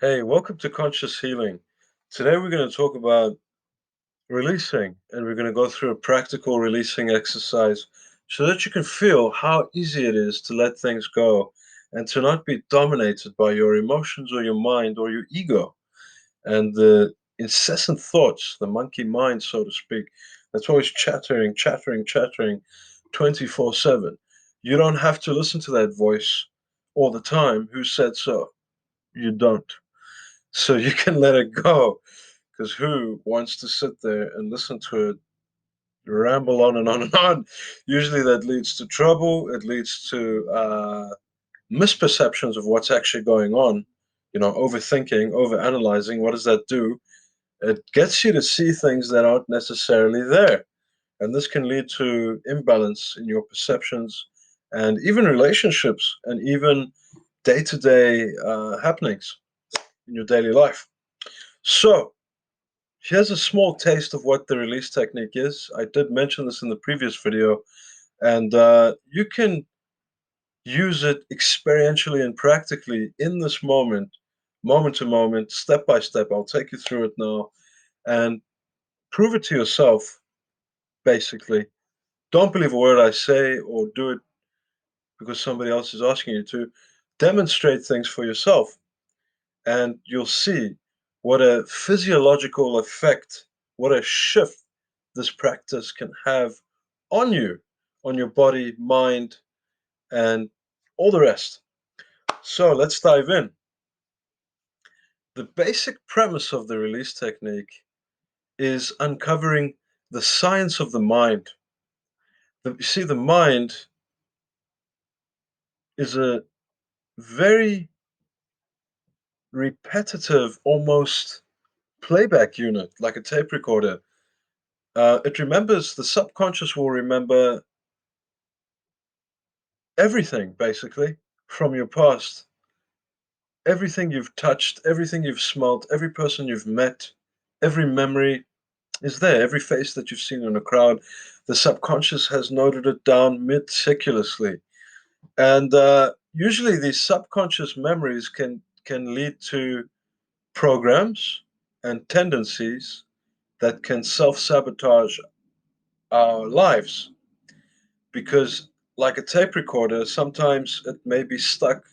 Hey, welcome to Conscious Healing. Today we're going to talk about releasing, and we're going to go through a practical releasing exercise so that you can feel how easy it is to let things go and to not be dominated by your emotions or your mind or your ego and the incessant thoughts, the monkey mind, so to speak, that's always chattering, chattering, chattering 24/7. You don't have to listen to that voice all the time. Who said so? You don't. So you can let it go, because who wants to sit there and listen to it ramble on and on and on? Usually that leads to trouble. It leads to misperceptions of what's actually going on. Overthinking, overanalyzing. What does that do? It gets you to see things that aren't necessarily there. And this can lead to imbalance in your perceptions and even relationships and even day to day happenings in your daily life. So, here's a small taste of what the release technique is. I did mention this in the previous video, and you can use it experientially and practically in this moment to moment, step by step. I'll take you through it now and prove it to yourself, basically. Don't believe a word I say or do it because somebody else is asking you to. Demonstrate things for yourself, and you'll see what a physiological effect, what a shift this practice can have on you, on your body, mind, and all the rest. So let's dive in. The basic premise of the release technique is uncovering the science of the mind. You see, the mind is a very repetitive, almost playback unit, like a tape recorder. It remembers, the subconscious will remember everything, basically, from your past. Everything you've touched, everything you've smelt, every person you've met, every memory is there. Every face that you've seen in a crowd, the subconscious has noted it down meticulously. And usually these subconscious memories can lead to programs and tendencies that can self-sabotage our lives. Because, like a tape recorder, sometimes it may be stuck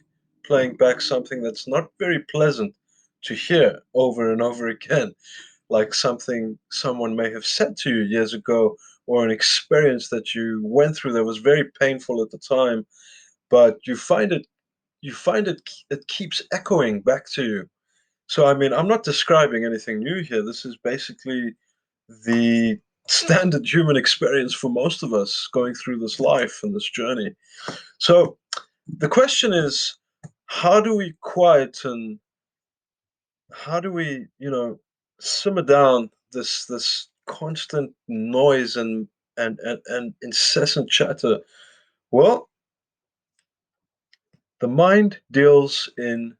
playing back something that's not very pleasant to hear over and over again, like something someone may have said to you years ago, or an experience that you went through that was very painful at the time, but it keeps echoing back to you. So, I mean, I'm not describing anything new here. This is basically the standard human experience for most of us going through this life and this journey. So, the question is, how do we quieten, how do we, simmer down this constant noise and incessant chatter? Well, the mind deals in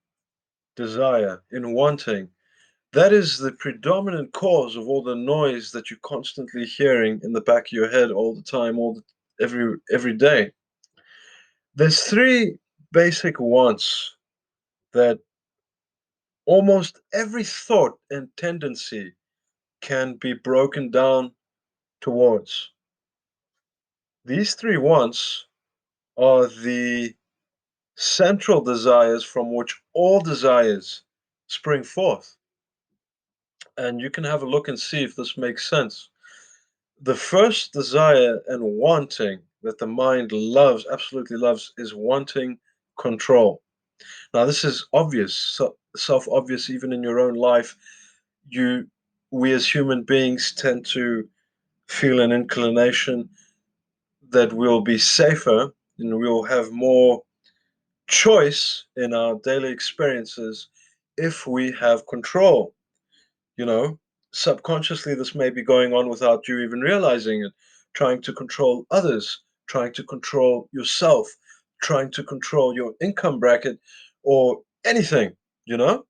desire, in wanting. That is the predominant cause of all the noise that you're constantly hearing in the back of your head all the time, every day. There's three basic wants that almost every thought and tendency can be broken down towards. These three wants are the central desires from which all desires spring forth. And you can have a look and see if this makes sense. The first desire and wanting that the mind loves, absolutely loves, is wanting control. Now, this is obvious, self-obvious even in your own life. You, we as human beings tend to feel an inclination that we'll be safer and we'll have more choice in our daily experiences if we have control. You know, subconsciously, this may be going on without you even realizing it, trying to control others, trying to control yourself, trying to control your income bracket or anything, you know?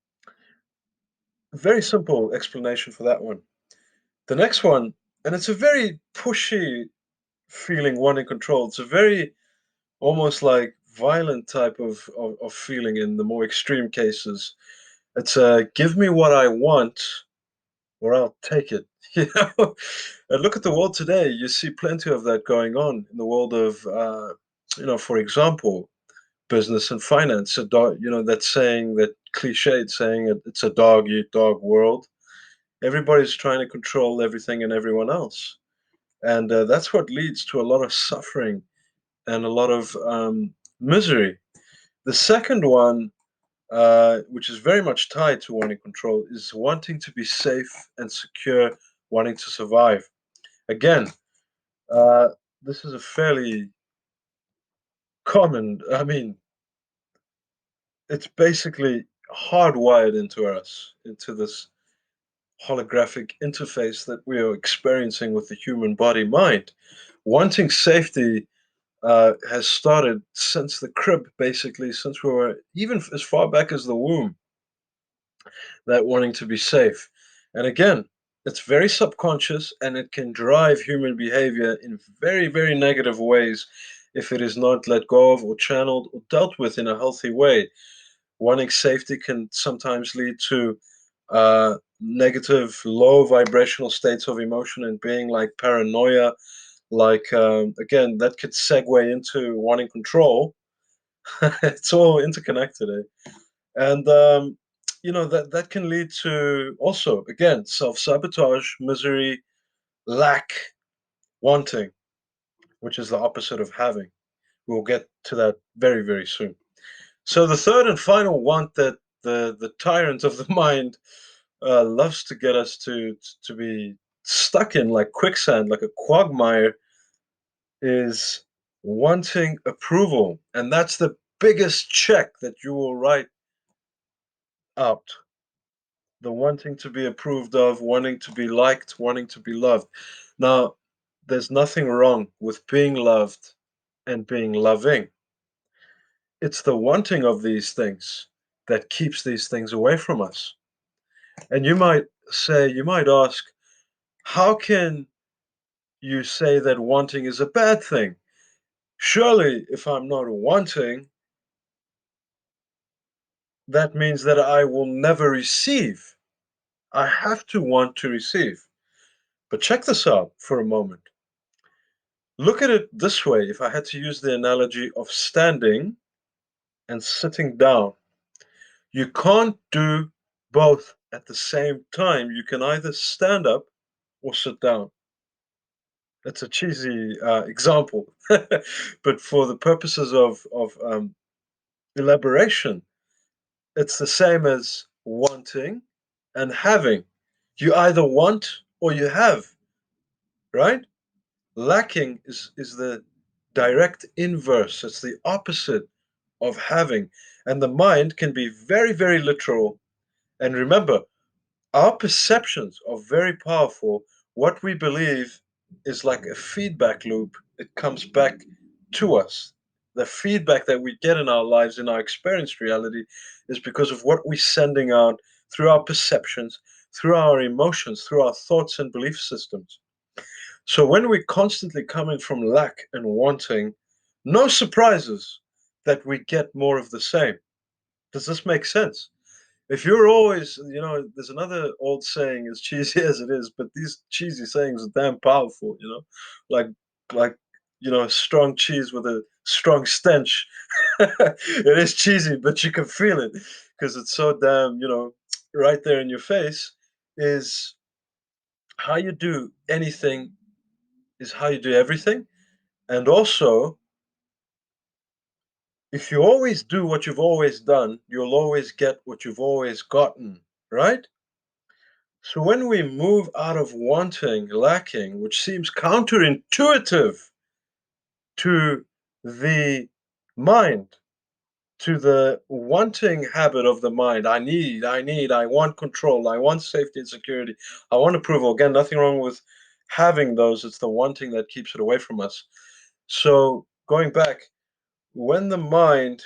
Very simple explanation for that one. The next one, and it's a very pushy feeling, wanting control. It's a very almost like violent type of feeling in the more extreme cases. It's give me what I want or I'll take it. You know, and look at the world today. You see plenty of that going on in the world of, for example, business and finance. A dog, that saying, that cliched saying, it's a dog eat dog world. Everybody's trying to control everything and everyone else, and that's what leads to a lot of suffering and a lot of misery. The second one, which is very much tied to wanting control, is wanting to be safe and secure, wanting to survive. Again, uh, this is a fairly common, I mean, it's basically hardwired into us, into this holographic interface that we are experiencing with the human body mind. Wanting safety has started since the crib, basically, since we were even as far back as the womb, that wanting to be safe. And again, it's very subconscious and it can drive human behavior in very, very negative ways if it is not let go of or channeled or dealt with in a healthy way. Wanting safety can sometimes lead to negative, low vibrational states of emotion and being, like paranoia. Like, again, that could segue into wanting control. It's all interconnected, eh? And that can lead to also, again, self-sabotage, misery, lack, wanting, which is the opposite of having. We'll get to that very, very soon. So the third and final want that the tyrant of the mind loves to get us to be stuck in, like quicksand, like a quagmire, is wanting approval. And that's the biggest check that you will write out. The wanting to be approved of, wanting to be liked, wanting to be loved. Now, there's nothing wrong with being loved and being loving. It's the wanting of these things that keeps these things away from us. And you might ask, how can you say that wanting is a bad thing? Surely, if I'm not wanting, that means that I will never receive. I have to want to receive. But check this out for a moment. Look at it this way. If I had to use the analogy of standing and sitting down, you can't do both at the same time. You can either stand up or sit down. That's a cheesy example, but for the purposes of elaboration, it's the same as wanting and having. You either want or you have, right? Lacking is the direct inverse. It's the opposite of having. And the mind can be very, very literal. And remember, our perceptions are very powerful. What we believe is like a feedback loop. It comes back to us. The feedback that we get in our lives, in our experienced reality, is because of what we're sending out through our perceptions, through our emotions, through our thoughts and belief systems. So when we're constantly coming from lack and wanting, no surprises that we get more of the same. Does this make sense? If you're always, there's another old saying, as cheesy as it is, but these cheesy sayings are damn powerful, like, like, strong cheese with a strong stench. It is cheesy, but you can feel it because it's so damn, right there in your face. Is how you do anything is how you do everything. And also, if you always do what you've always done, you'll always get what you've always gotten, right? So when we move out of wanting, lacking, which seems counterintuitive to the mind, to the wanting habit of the mind, I want control, I want safety and security, I want approval. Again, nothing wrong with having those. It's the wanting that keeps it away from us. So going back, when the mind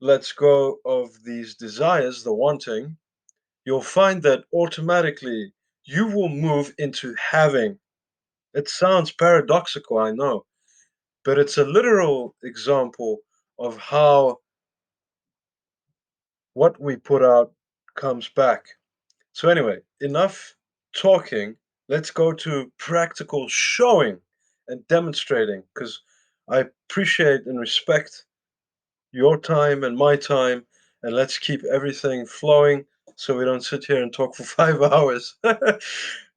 lets go of these desires, the wanting, you'll find that automatically you will move into having. It sounds paradoxical, I know, but it's a literal example of how what we put out comes back. So anyway, enough talking. Let's go to practical showing and demonstrating because I appreciate and respect your time and my time, and let's keep everything flowing so we don't sit here and talk for 5 hours.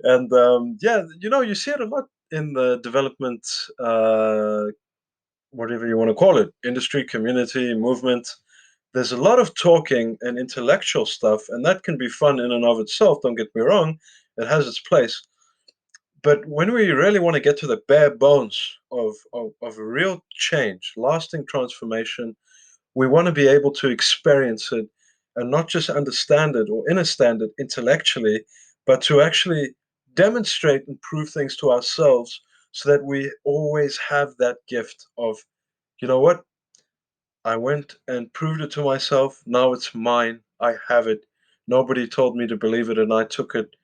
And yeah, you see it a lot in the development, whatever you want to call it, industry, community, movement. There's a lot of talking and intellectual stuff, and that can be fun in and of itself. Don't get me wrong, it has its place. But when we really want to get to the bare bones of a real change, lasting transformation, we want to be able to experience it and not just understand it or understand it intellectually, but to actually demonstrate and prove things to ourselves so that we always have that gift of, you know what, I went and proved it to myself. Now it's mine. I have it. Nobody told me to believe it, and I took it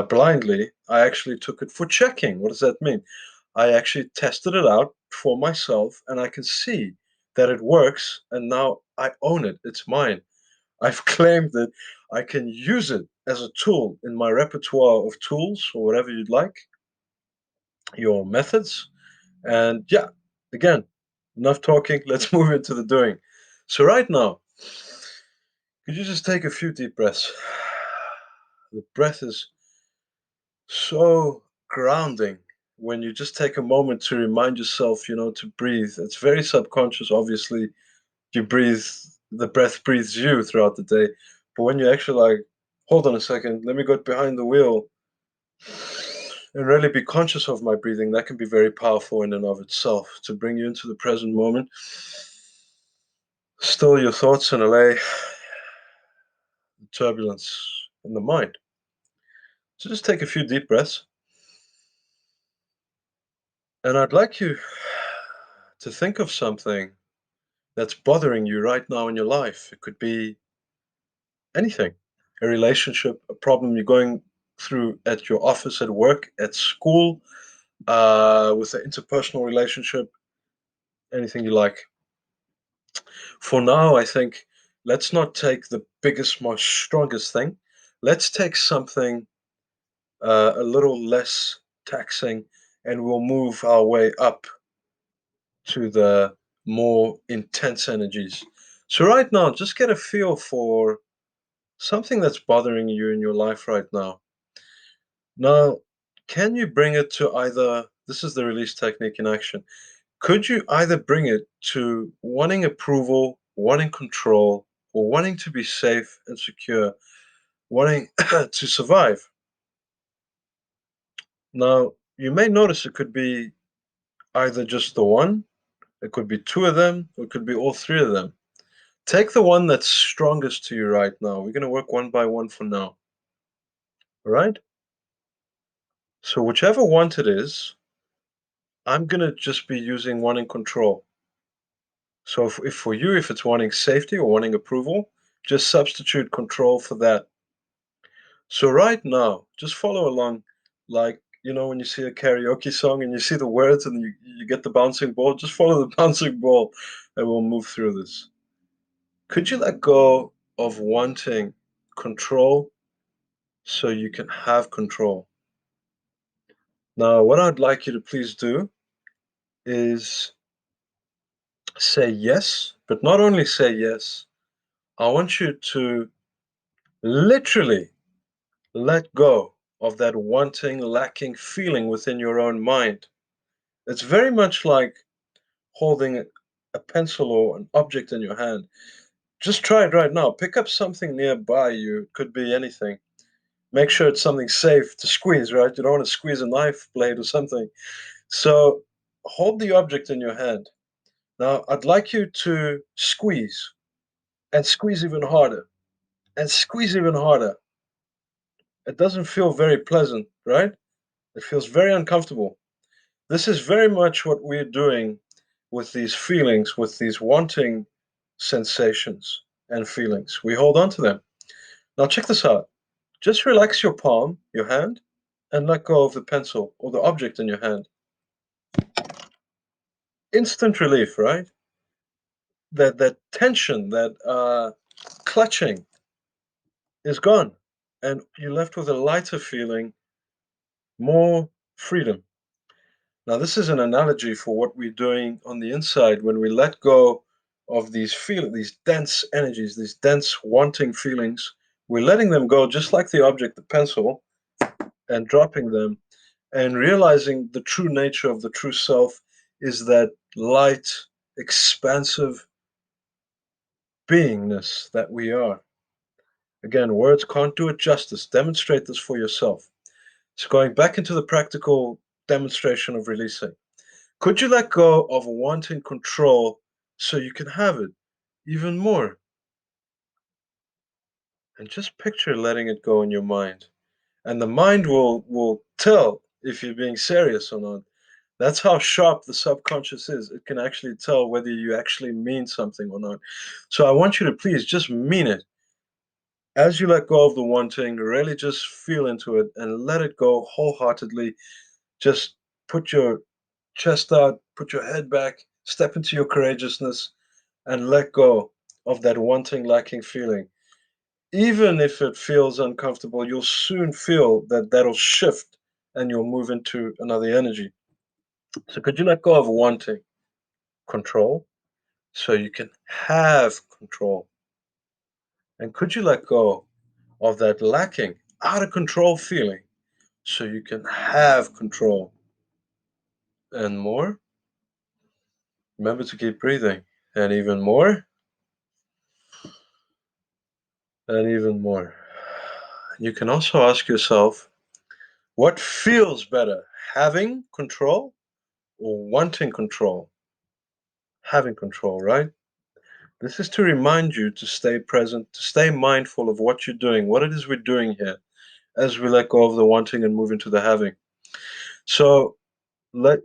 blindly. I actually took it for checking. What does that mean? I actually tested it out for myself, and I can see that it works, and now I own it. It's mine. I've claimed it. I can use it as a tool in my repertoire of tools or whatever you'd like, your methods. And yeah, again, enough talking. Let's move into the doing. So, right now, could you just take a few deep breaths? The breath is so grounding when you just take a moment to remind yourself, to breathe. It's very subconscious, obviously. You breathe, the breath breathes you throughout the day. But when you actually like, hold on a second, let me go behind the wheel and really be conscious of my breathing, that can be very powerful in and of itself to bring you into the present moment. Still your thoughts and allay the turbulence in the mind. So just take a few deep breaths. And I'd like you to think of something that's bothering you right now in your life. It could be anything, a relationship, a problem you're going through at your office, at work, at school, with an interpersonal relationship, anything you like. For now, I think let's not take the biggest, most strongest thing. Let's take something a little less taxing, and we'll move our way up to the more intense energies. So, right now, just get a feel for something that's bothering you in your life right now. Now, can you bring it to either, this is the release technique in action. Could you either bring it to wanting approval, wanting control, or wanting to be safe and secure, wanting to survive? Now, you may notice it could be either just the one, it could be two of them, or it could be all three of them. Take the one that's strongest to you right now. We're going to work one by one for now. All right? So, whichever want it is, I'm going to just be using wanting control. So, if for you, if it's wanting safety or wanting approval, just substitute control for that. So, right now, just follow along like, when you see a karaoke song and you see the words and you get the bouncing ball, just follow the bouncing ball and we'll move through this. Could you let go of wanting control so you can have control? Now, what I'd like you to please do is say yes, but not only say yes, I want you to literally let go of that wanting, lacking feeling within your own mind. It's very much like holding a pencil or an object in your hand. Just try it right now. Pick up something nearby you. It could be anything. Make sure it's something safe to squeeze, right? You don't want to squeeze a knife blade or something. So hold the object in your hand. Now, I'd like you to squeeze and squeeze even harder and squeeze even harder. It doesn't feel very pleasant, right? It feels very uncomfortable. This is very much what we're doing with these feelings, with these wanting sensations and feelings. We hold on to them. Now, check this out. Just relax your palm, your hand, and let go of the pencil or the object in your hand. Instant relief, right? That tension, that clutching, is gone. And you're left with a lighter feeling, more freedom. Now, this is an analogy for what we're doing on the inside when we let go of these dense energies, these dense wanting feelings. We're letting them go, just like the object, the pencil, and dropping them, and realizing the true nature of the true self is that light, expansive beingness that we are. Again, words can't do it justice. Demonstrate this for yourself. So, going back into the practical demonstration of releasing. Could you let go of wanting control so you can have it even more? And just picture letting it go in your mind. And the mind will tell if you're being serious or not. That's how sharp the subconscious is. It can actually tell whether you actually mean something or not. So I want you to please just mean it. As you let go of the wanting, really just feel into it and let it go wholeheartedly. Just put your chest out, put your head back, step into your courageousness, and let go of that wanting, lacking feeling. Even if it feels uncomfortable, you'll soon feel that that'll shift and you'll move into another energy. So, could you let go of wanting control so you can have control? And could you let go of that lacking, out of control feeling so you can have control and more? Remember to keep breathing, and even more, and even more. You can also ask yourself, what feels better, having control or wanting control? Having control, right? This is to remind you to stay present, to stay mindful of what you're doing, what it is we're doing here as we let go of the wanting and move into the having. So, let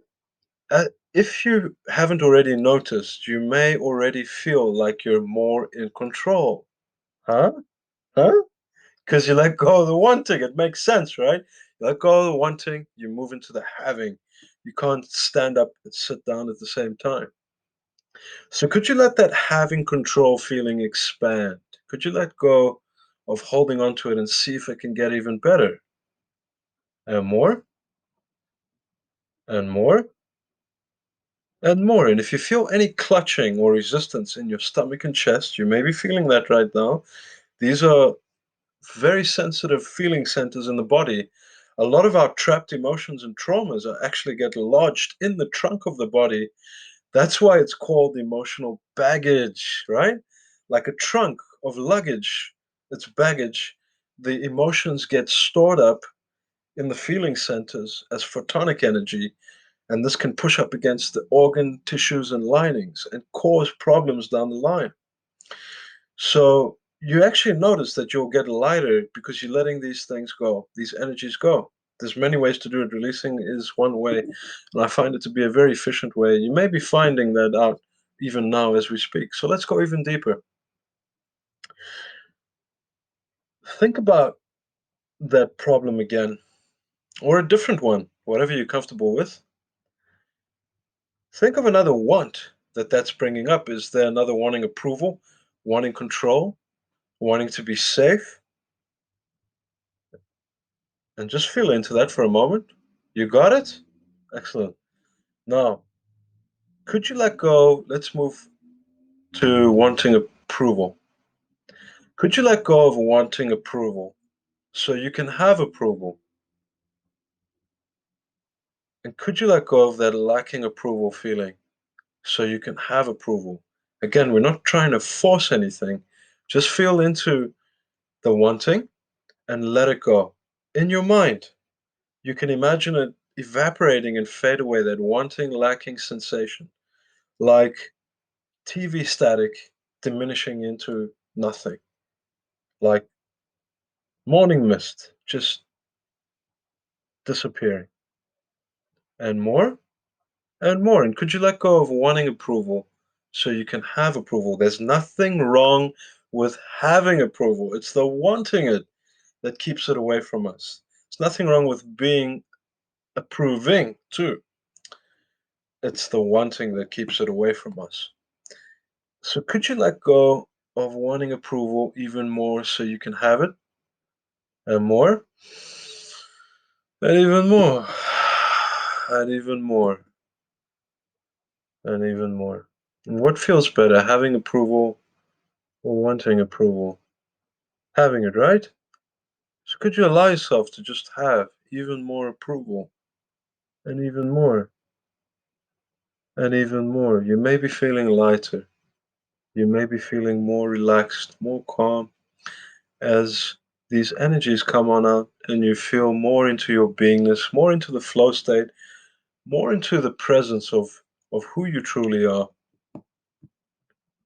if you haven't already noticed, you may already feel like you're more in control. Huh? Huh? Because you let go of the wanting. It makes sense, right? You let go of the wanting, you move into the having. You can't stand up and sit down at the same time. So could you let that having control feeling expand? Could you let go of holding on to it and see if it can get even better? And more, and more, and more. And if you feel any clutching or resistance in your stomach and chest, you may be feeling that right now. These are very sensitive feeling centers in the body. A lot of our trapped emotions and traumas are actually get lodged in the trunk of the body. That's why it's called emotional baggage, right? Like a trunk of luggage, it's baggage. The emotions get stored up in the feeling centers as photonic energy, and this can push up against the organ tissues and linings and cause problems down the line. So you actually notice that you'll get lighter because you're letting these things go, these energies go. There's many ways to do it. Releasing is one way, and I find it to be a very efficient way. You may be finding that out even now as we speak. So let's go even deeper. Think about that problem again, or a different one, whatever you're comfortable with. Think of another want that's bringing up. Is there another wanting approval, wanting control, wanting to be safe? And just feel into that for a moment. You got it? Excellent. Now, could you let go? Let's move to wanting approval. Could you let go of wanting approval so you can have approval? And could you let go of that lacking approval feeling so you can have approval? Again, we're not trying to force anything. Just feel into the wanting and let it go. In your mind, you can imagine it evaporating and fade away, that wanting, lacking sensation, like TV static diminishing into nothing, like morning mist just disappearing, and more and more. And could you let go of wanting approval so you can have approval? There's nothing wrong with having approval, it's the wanting it that keeps it away from us. There's nothing wrong with being approving, too. It's the wanting that keeps it away from us. So, could you let go of wanting approval even more so you can have it? and more, and even more, and even more, and even more. And what feels better, having approval or wanting approval? Having it, right? So could you allow yourself to just have even more approval, and even more, and even more? You may be feeling lighter. You may be feeling more relaxed, more calm as these energies come on out and you feel more into your beingness, more into the flow state, more into the presence of who you truly are.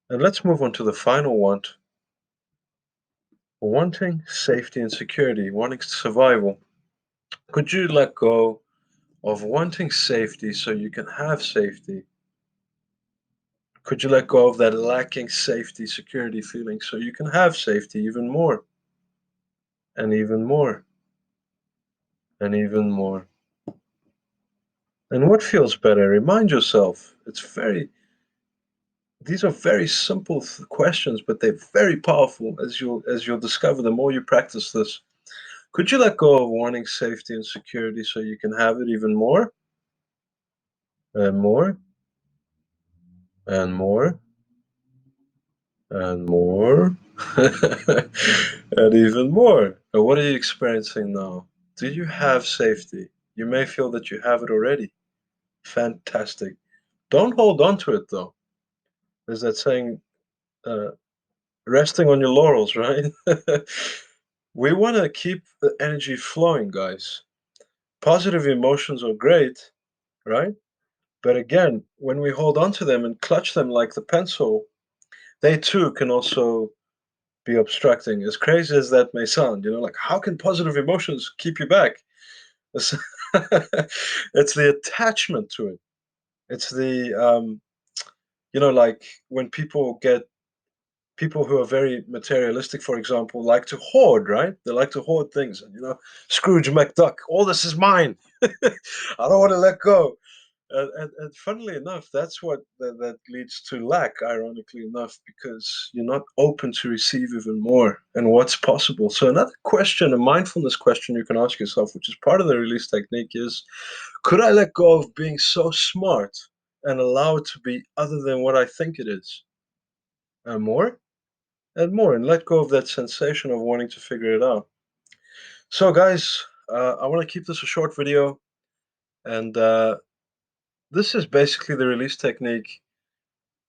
And let's move on to the final want, wanting safety and security, wanting survival. Could you let go of wanting safety so you can have safety? Could you let go of that lacking safety, security feeling so you can have safety even more, and even more, and even more? And what feels better? Remind yourself. These are very simple questions, but they're very powerful as you'll discover the more you practice this. Could you let go of wanting safety and security so you can have it even more, and more, and more, and more, and even more? And what are you experiencing now? Do you have safety? You may feel that you have it already. Fantastic. Don't hold on to it though. There's that saying, uh, resting on your laurels, right? We want to keep the energy flowing, guys. Positive emotions are great, right? But again, when we hold on to them and clutch them like the pencil, they too can also be obstructing. As crazy as that may sound, like how can positive emotions keep you back? It's, it's the attachment to it. It's like when people who are very materialistic, for example, like to hoard, right? They like to hoard things. And, Scrooge McDuck, all this is mine. I don't want to let go. And funnily enough, that's what that leads to lack, ironically enough, because you're not open to receive even more and what's possible. So, another question, a mindfulness question you can ask yourself, which is part of the release technique, is could I let go of being so smart and allow it to be other than what I think it is? And more? And more, and let go of that sensation of wanting to figure it out. So, guys, I want to keep this a short video, and this is basically the release technique.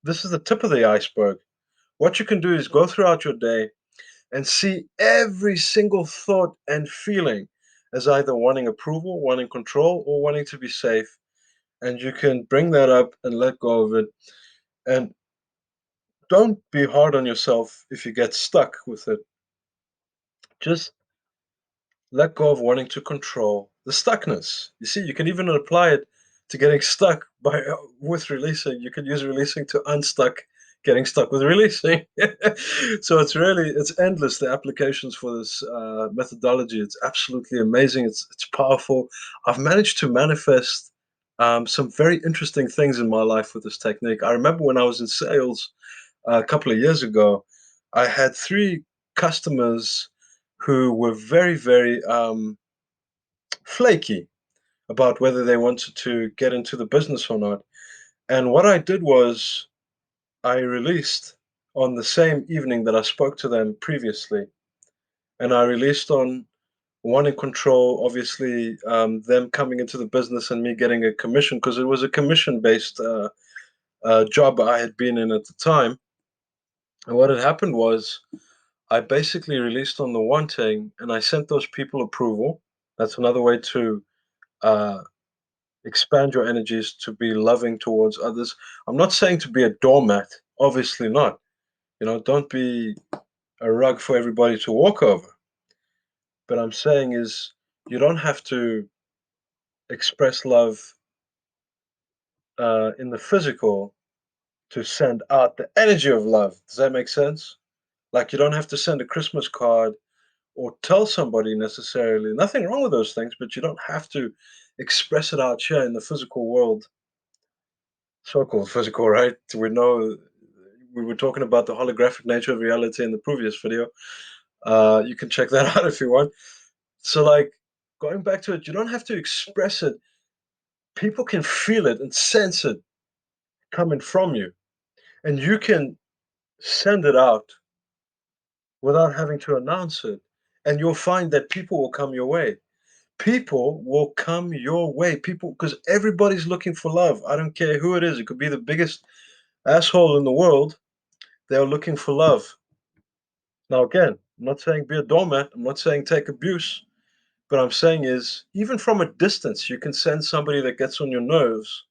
This is the tip of the iceberg. What you can do is go throughout your day and see every single thought and feeling as either wanting approval, wanting control, or wanting to be safe. And you can bring that up and let go of it. And don't be hard on yourself if you get stuck with it. Just let go of wanting to control the stuckness. You see, you can even apply it to getting stuck by with releasing. You can use releasing to unstuck getting stuck with releasing. So it's endless, the applications for this methodology. It's absolutely amazing. It's powerful. I've managed to manifest some very interesting things in my life with this technique. I remember when I was in sales a couple of years ago, I had three customers who were very, very flaky about whether they wanted to get into the business or not. And what I did was I released on the same evening that I spoke to them previously. And I released on wanting control, obviously, them coming into the business and me getting a commission because it was a commission based job I had been in at the time. And what had happened was I basically released on the wanting and I sent those people approval. That's another way to uh, expand your energies to be loving towards others. I'm not saying to be a doormat, obviously not. Don't be a rug for everybody to walk over. But I'm saying is you don't have to express love in the physical to send out the energy of love. Does that make sense? Like you don't have to send a Christmas card or tell somebody necessarily. Nothing wrong with those things, but you don't have to express it out here in the physical world. So-called physical, right? We know we were talking about the holographic nature of reality in the previous video. You can check that out if you want. So, like, going back to it, you don't have to express it. People can feel it and sense it coming from you, and you can send it out without having to announce it, and you'll find that people will come your way. People will come your way. People, because everybody's looking for love. I don't care who it is. It could be the biggest asshole in the world. They're looking for love. Now, again, I'm not saying be a doormat. I'm not saying take abuse. But I'm saying is, even from a distance, you can send somebody that gets on your nerves.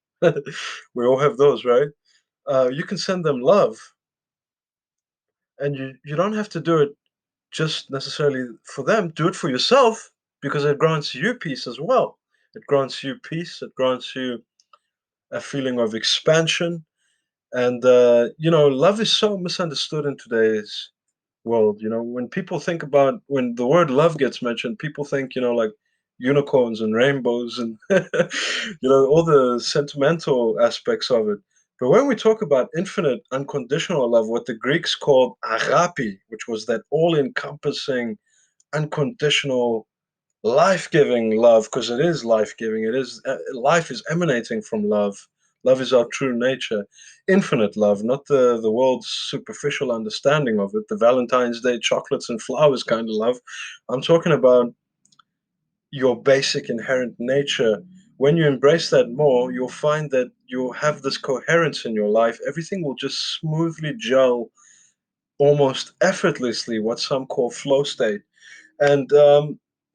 We all have those, right? You can send them love, and you don't have to do it just necessarily for them. Do it for yourself because it grants you peace as well. It grants you peace. It grants you a feeling of expansion. And love is so misunderstood in today's world. When people think about when the word love gets mentioned, people think, like unicorns and rainbows and all the sentimental aspects of it. But when we talk about infinite unconditional love, what the Greeks called agape, which was that all-encompassing unconditional life-giving love, because it is life-giving, it is life is emanating from love. Love is our true nature. Infinite love, not the world's superficial understanding of it, the Valentine's Day chocolates and flowers kind of love. I'm talking about your basic inherent nature. When you embrace that more, you'll find that you'll have this coherence in your life. Everything will just smoothly gel almost effortlessly, what some call flow state. And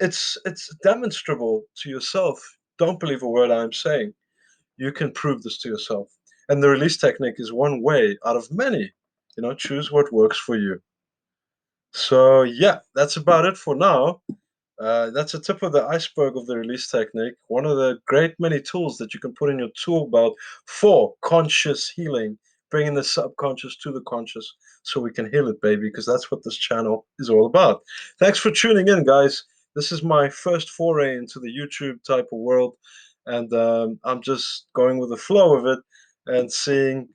it's demonstrable to yourself. Don't believe a word I'm saying. You can prove this to yourself. And the release technique is one way out of many. Choose what works for you. So yeah, that's about it for now. That's a tip of the iceberg of the release technique. One of the great many tools that you can put in your tool belt for conscious healing, bringing the subconscious to the conscious so we can heal it, baby, because that's what this channel is all about. Thanks for tuning in, guys. This is my first foray into the YouTube type of world, and I'm just going with the flow of it and seeing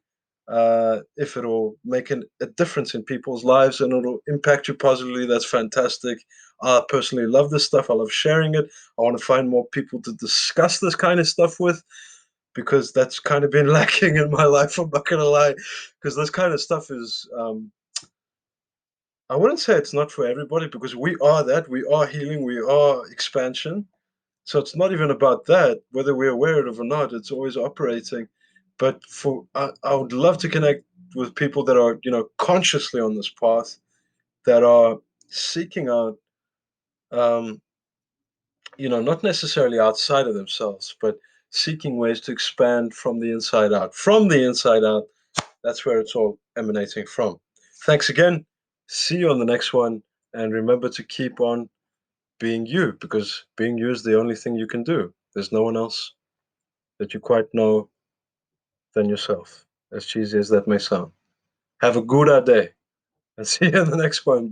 if it'll make a difference in people's lives and it'll impact you positively. That's fantastic. I personally love this stuff. I love sharing it. I want to find more people to discuss this kind of stuff with because that's kind of been lacking in my life. I'm not gonna lie, because this kind of stuff is. I wouldn't say it's not for everybody because we are that. We are healing. We are expansion. So it's not even about that. Whether we're aware of it or not, it's always operating. But I would love to connect with people that are consciously on this path, that are seeking out um, not necessarily outside of themselves, but seeking ways to expand from the inside out. From the inside out, that's where it's all emanating from. Thanks again. See you on the next one. And remember to keep on being you, because being you is the only thing you can do. There's no one else that you quite know than yourself, as cheesy as that may sound. Have a good day, and see you in the next one.